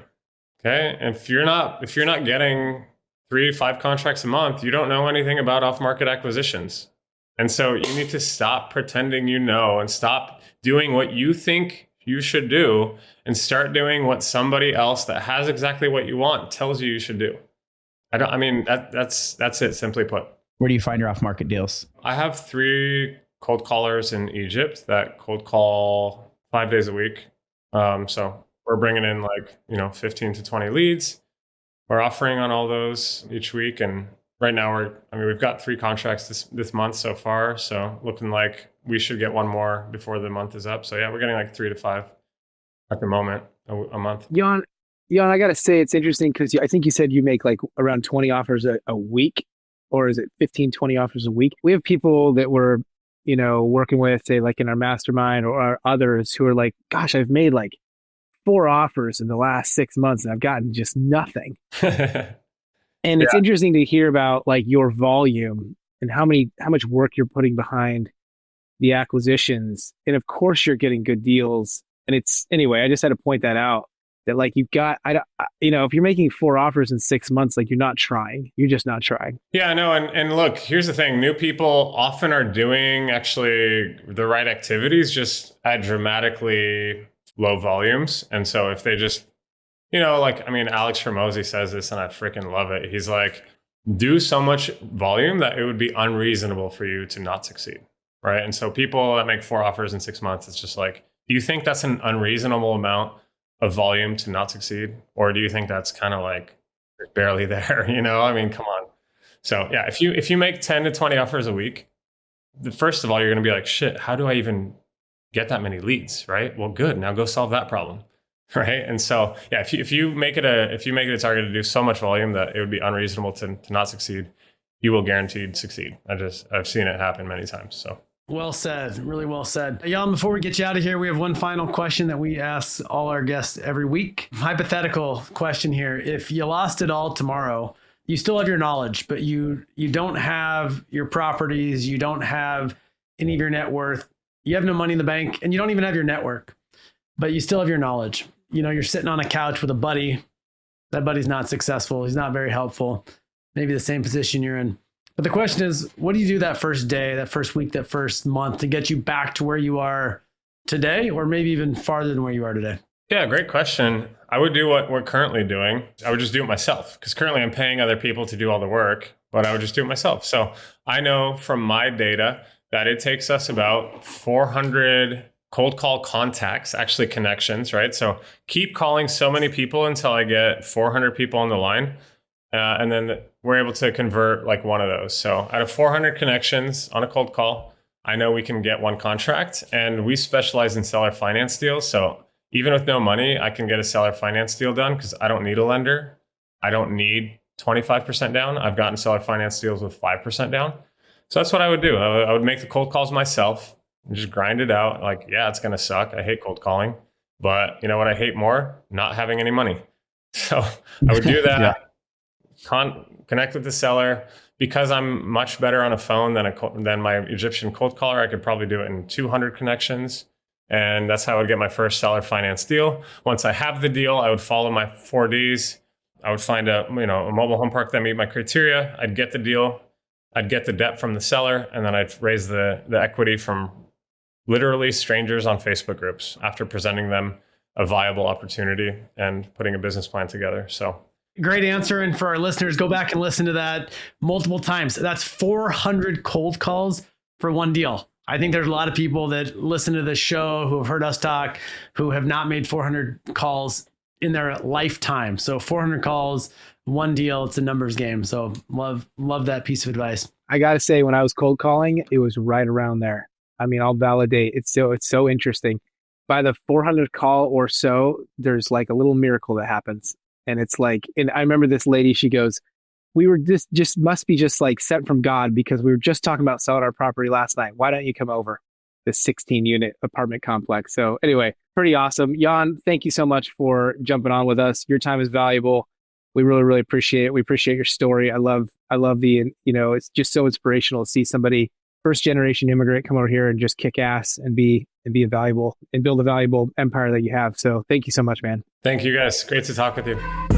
Okay. And if you're not getting 3 to 5 contracts a month, you don't know anything about off-market acquisitions. And so you need to stop pretending and stop doing what you think you should do and start doing what somebody else that has exactly what you want tells you should do. That's it, simply put. Where do you find your off-market deals? I have 3 cold callers in Egypt that cold call 5 days a week. So we're bringing in 15 to 20 leads. We're offering on all those each week. And right now we've got 3 contracts this month so far. So looking like we should get 1 more before the month is up. So yeah, we're getting 3 to 5 at the moment a month. Jan, I got to say, it's interesting because I think you said you make around 20 offers a week, or is it 15, 20 offers a week? We have people that we're, working with, say in our mastermind or others who are like, gosh, I've made 4 offers in the last 6 months and I've gotten just nothing. And it's interesting to hear about your volume and how much work you're putting behind the acquisitions. And of course you're getting good deals. And I just had to point that out, that you've got, if you're making 4 offers in 6 months, you're not trying. You're just not trying. Yeah, no. And look, here's the thing. New people often are doing actually the right activities, just at dramatically low volumes. And so if they just, Alex Hormozy says this and I freaking love it. He's like, do so much volume that it would be unreasonable for you to not succeed. Right. And so people that make 4 offers in 6 months, it's just do you think that's an unreasonable amount of volume to not succeed? Or do you think that's kind of barely there? Come on. So yeah, if you make 10 to 20 offers a week, first of all, you're going to be like, shit, how do I even get that many leads? Right. Well, good. Now go solve that problem. Right. And so, yeah, if you make it a target to do so much volume that it would be unreasonable to not succeed, you will guaranteed succeed. I've seen it happen many times. So Well said. Really well said. Jan, before we get you out of here, we have one final question that we ask all our guests every week. Hypothetical question here. If you lost it all tomorrow, you still have your knowledge, but you don't have your properties, you don't have any of your net worth, you have no money in the bank, and you don't even have your network, but you still have your knowledge. You're sitting on a couch with a buddy. That buddy's not successful. He's not very helpful. Maybe the same position you're in. But the question is, what do you do that first day, that first week, that first month to get you back to where you are today, or maybe even farther than where you are today? Yeah, great question. I would do what we're currently doing. I would just do it myself because currently I'm paying other people to do all the work, but I would just do it myself. So I know from my data that it takes us about 400 cold call contacts, actually connections, right? So keep calling so many people until I get 400 people on the line. And then we're able to convert like one of those. So out of 400 connections on a cold call, I know we can get one contract, and we specialize in seller finance deals. So even with no money, I can get a seller finance deal done because I don't need a lender. I don't need 25% down. I've gotten seller finance deals with 5% down. So that's what I would do. I would make the cold calls myself and just grind it out. Like, yeah, it's going to suck. I hate cold calling, but you know what I hate more? Not having any money. So I would do that. Yeah. Connect with the seller. Because I'm much better on a phone than my Egyptian cold caller, I could probably do it in 200 connections. And that's how I would get my first seller finance deal. Once I have the deal, I would follow my 4Ds. I would find a mobile home park that meet my criteria. I'd get the deal. I'd get the debt from the seller, and then I'd raise the equity from literally strangers on Facebook groups after presenting them a viable opportunity and putting a business plan together. So great answer. And for our listeners, go back and listen to that multiple times. That's 400 cold calls for one deal. I think there's a lot of people that listen to this show who have heard us talk, who have not made 400 calls in their lifetime. So 400 calls, one deal, it's a numbers game. So love that piece of advice. I got to say, when I was cold calling, it was right around there. I mean, I'll validate. It's so interesting. By the 400 call or so, there's like a little miracle that happens. And it's like, and I remember this lady, she goes, we were just must be just like sent from God because we were just talking about selling our property last night. Why don't you come over? This 16-unit apartment complex. So anyway, pretty awesome. Jan, thank you so much for jumping on with us. Your time is valuable. We really, really appreciate it. We appreciate your story. I love the, it's just so inspirational to see somebody, first generation immigrant, come over here and just kick ass and be a valuable and build a valuable empire that you have. So thank you so much, man. thank you guys. Great to talk with you.